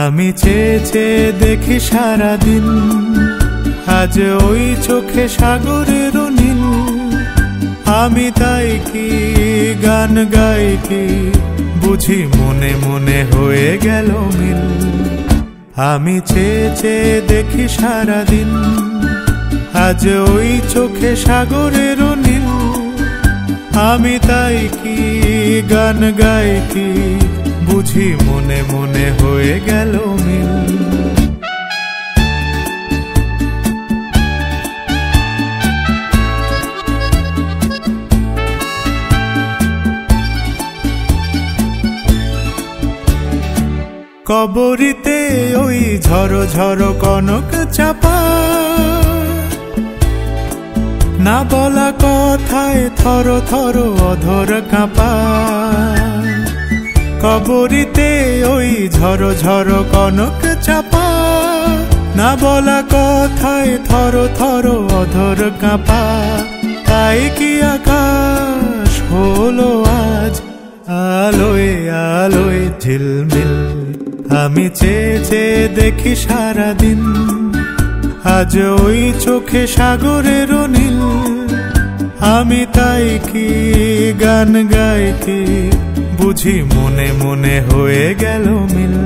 আমি চেয়ে চেয়ে দেখি সারাদিন, আজ ওই চোখে সাগরের নীল। আমি তাই কি গান গাই কি, বুঝি মনে মনে হয়ে গেল মিল। আমি চেয়ে চেয়ে দেখি সারাদিন, আজ ওই চোখে সাগরের নীল। আমি তাই কি গান গাই কি, বুঝি মনে মনে হয়ে গেল মিল। কবরীতে ওই ঝড়ো ঝড়ো কনক চাপা, না বলা কথায় থর থর অধর কাঁপা। কবরীতে ওই ঝড়ো ঝড়ো কনক চাপা, না বলা কথায় থর থর অধর কাঁপা। তাই কি আকাশ হলো আজ আলোয় আলোয় ঝিলমিল। আমি চেয়ে চেয়ে দেখি সারাদিন, আজ ওই চোখে সাগরের নীল। আমি তাই কি গান গাই কি, বুঝি মনে মনে হয়ে গেল মিল।